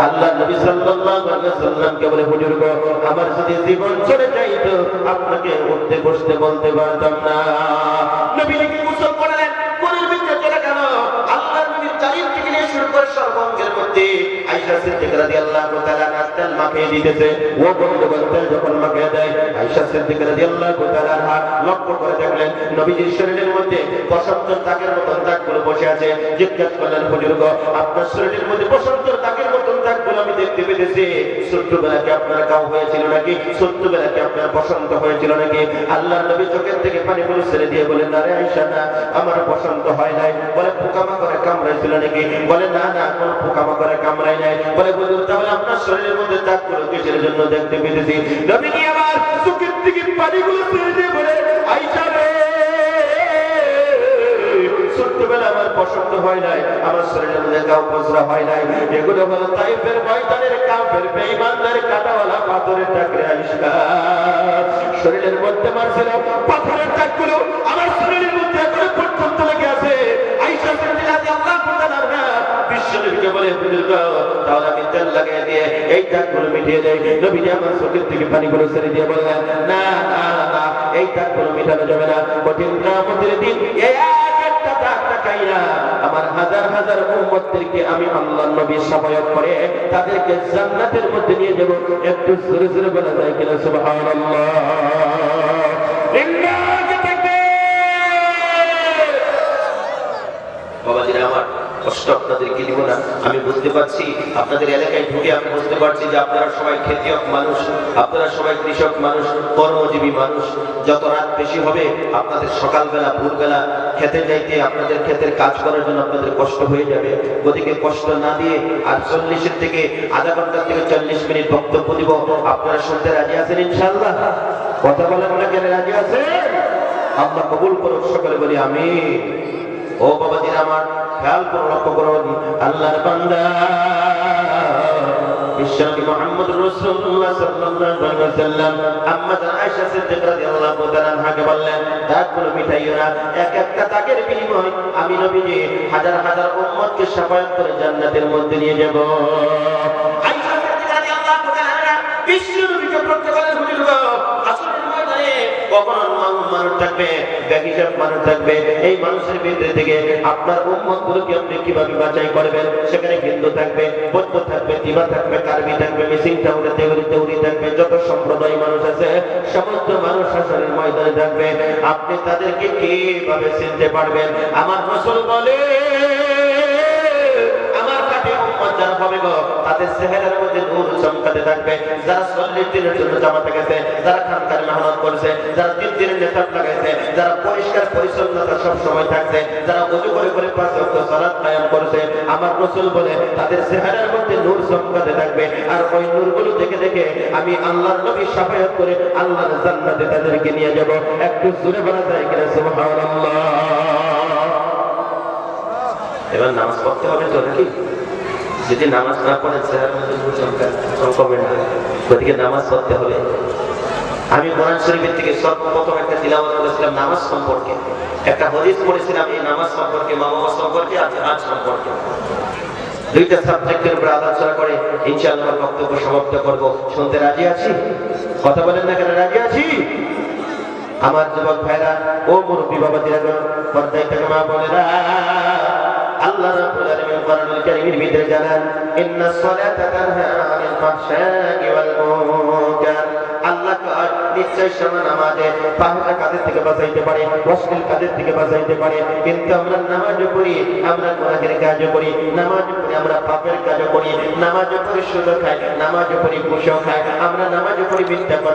আল্লাহ নবী সাল্লাল্লাহু আলাইহি ওয়াসাল্লামকে বলে, হুজুর গো, আমার যদি জীবন চলে যাইতো আপনাকে উঠতে বসতে বলতে পারতাম না। নবীকে গোসল করালেন, কোলের ভিতরে চলে গেল। আল্লাহ নবীর চারিদিক থেকে নিয়ে শুরু করে সর্বাঙ্গের মধ্যে আয়েশা সিদ্দিকা রাদিয়াল্লাহু তাআলা তেল মাখিয়ে দিতেছে। ও বন্ধুগণ, তেল যখন মাখিয়ে দেয়, আয়েশা সিদ্দিকা রাদিয়াল্লাহু তাআলা লক্ষ্য করে দেখলেন নবীজির শরীরের মধ্যে বসন্ত দাগের মতন দাগগুলো বসে আছে। জিজ্ঞেস করলেন, হুজুর গো, আপনার শরীরের মধ্যে বসন্ত দাগের মতন দাগগুলো আমি দেখতে পেতেছি, ছোট্টবেলা কি আপনার গাও হয়েছিল নাকি? ছোট্টবেলা কি আপনার বসন্ত হয়েছিল নাকি? আল্লাহ নবী চোখের থেকে পানিগুলো ছেড়ে দিয়ে বলেন, না রে আয়েশা, না, আমার বসন্ত হয় নাই। বলে, পোকামাকড়ে কামড়াইছিল নাকি? বলে, না না, কোন পোকামাকড়ে কামড়াই নাই। বলে, হুজুর, তাহলে আপনার শরীরের মধ্যে দাগগুলো কিসের জন্য দেখতে পেতেছি? নবী কি আবার চোখের থেকে পানিগুলো ছেড়ে দিয়ে বলে, আয়েশা রে, ছোট্টবেলা আমার পছন্দ হয় নাই, আমার শরীরের মধ্যে গাও পচরা হয় নাই। এগুলো হলো তাইফের ময়দানের কাফের বেঈমানদের কাঁটাওয়ালা পাথরের টাকরে আয়েশা। শরীরের মধ্যে মারছিল পাথরের দাগগুলো আমার শরীরের মধ্যে এখনো পর্যন্ত লেগে আছে। আয়েশা রাদিয়াল্লাহু তাআলা বিশ্বনবীকে বলে, হুজুর গো, তাহলে আমি তেল লাগিয়ে দিয়ে এই দাগগুলো মিটিয়ে দেই। নবীজি আমার চোখের থেকে পানিগুলো ছেড়ে দিয়ে বললেন, না না না, এই দাগগুলো মেটানো যাবে না। কঠিন কিয়ামতের দিন একটা দাগ তাকাইয়া আমার হাজার হাজার উম্মতদেরকে আমি আল্লাহর নবী শাফায়াত করে তাদেরকে জান্নাতের মধ্যে নিয়ে যাব। একটু জোরে জোরে বলা যায় কিনা সুবহানাল্লাহ? লিল্লাহি তাকবীর। বাবাজিরা আমার, কষ্ট আপনাদেরকে দিব না। আমি বুঝতে পারছি আপনাদের এলাকায় ঢুকে আমি বুঝতে পারছি যে আপনারা সবাই খেতিয়ক মানুষ, আপনারা সবাই কৃষক মানুষ, কর্মজীবী মানুষ। যত রাত বেশি হবে আপনাদের সকালবেলা ভোরবেলা খেতে যাইতে, আপনাদের ক্ষেতের কাজ করার জন্য আপনাদের কষ্ট হয়ে যাবে। ওদিকে কষ্ট না দিয়ে আর 40 থেকে আধা ঘন্টা থেকে 40 মিনিট বক্তব্য দিব। আপনারা শুনতে রাজি আছেন ইনশাআল্লাহ? কথা বলেন না কেন, রাজি আছেন? আল্লাহ কবুল করুন, সকলে বলি আমিন। ও বাবাজিরা আমার, খেয়াল করে লক্ষ্য করুন, আল্লাহর বান্দা বিশ্বনবী মুহাম্মদ রাসূলুল্লাহ সাল্লাল্লাহু আলাইহি ওয়াসাল্লাম আম্মা আয়েশা সিদ্দিকা রাদিয়াল্লাহু তাআলা আনহাকে বললেন, দাগগুলো মিটাইও না, এক একটা দাগের বিনিময়ে আমি নবীজি হাজার হাজার উম্মতকে শাফায়াত করে জান্নাতের মধ্যে নিয়ে যাব। আয়েশা সিদ্দিকা রাদিয়াল্লাহু তাআলা বিশ্বনবীকে প্রত্যেক বলেন, হুজুর গো, আসরের ময়দানে কখন মানুষ থাকবে, বেহিসাব মানুষ থাকবে, এই মানুষের ভিতরে থেকে আপনার উম্মতগুলোকে আপনি কিভাবে বাছাই করবেন? সেখানে হিন্দু থাকবে, বৌদ্ধ থাকবে, তিবা থাকবে, কার্বি থাকবে, মিসিং থাকবে, দেউরি থাকবে, যত সম্প্রদায় মানুষ আছে সমস্ত মানুষ হাসরের ময়দানে থাকবে। আপনি তাদেরকে কিভাবে চিনতে পারবেন? আমার রাসূল বলে, আমার কাছে উম্মত যারা হবে গো, তাদের চেহারার মধ্যে নূর চমকাতে থাকবে। যারা 40 দিনের জন্য জামাতে গেছে, যারা খানকার মেহনত করেছে, যারা 3 দিনের নেশাব লাগাইছে, যারা পরিষ্কার পরিচ্ছন্নতা সব সময় থাকছে, যারা ওযু করে করে 5 ওয়াক্ত সালাত কায়েম করেছে, আমার রাসূল বলে তাদের চেহারার মধ্যে নূর চমকাতে থাকবে। আর ওই নূরগুলো দেখে দেখে আমি আল্লাহর নবী শাফায়াত করে আল্লাহর জান্নাতে তাদেরকে নিয়ে যাব। একটু জোরে বলা যায় কিনা সুবহানাল্লাহ? এবার নামাজ পড়তে হবে তো নাকি? যদি নামাজ না পড়েন চেহারার মধ্যে নূর চমকাবে না, ওদিকে নামাজ পড়তে হবে। আমি কোরআন শরীফের থেকে সর্বপ্রথম একটা তিলাওয়াত করেছিলাম নামাজ সম্পর্কে, একটা হাদিস পড়েছিলাম এই নামাজ সম্পর্কে, মা বাবা সম্পর্কে, আজ সম্পর্কে। দুইটা সাবজেক্টের উপর আলোচনা করে ইনশাআল্লাহ বক্তব্য সমাপ্ত করব। শুনতে রাজি আছি? কথা বলেন না কেন, রাজি আছি? আমার যুবক ভাইরা, ও মুরব্বী বাবাজিরা, পর্দায় থেকে মা বোনেরা, আল্লাহ রাব্বুল আলামিন কোরআনুল কারীমের ভিতরে জানান, ইন্নাস সালাতা তানহা আনিল ফাহশাই ওয়াল মুনকার। আল্লাহ নিশ্চয় সমান আমাদের পাহাড়া কাজের থেকে বাঁচাইতে পারে, অশ্লীল কাজের থেকে বাঁচাইতে পারে। কিন্তু আমরা নামাজও পড়ি, আমরা গুনাহের কাজও করি, নামাজও পড়ি, আমরা পাপের কাজও করি, নামাজও পড়ি সুদ খাই, নামাজও পড়ি ঘুষও খাই, আমরা নামাজও পড়ি মিথ্যা কথা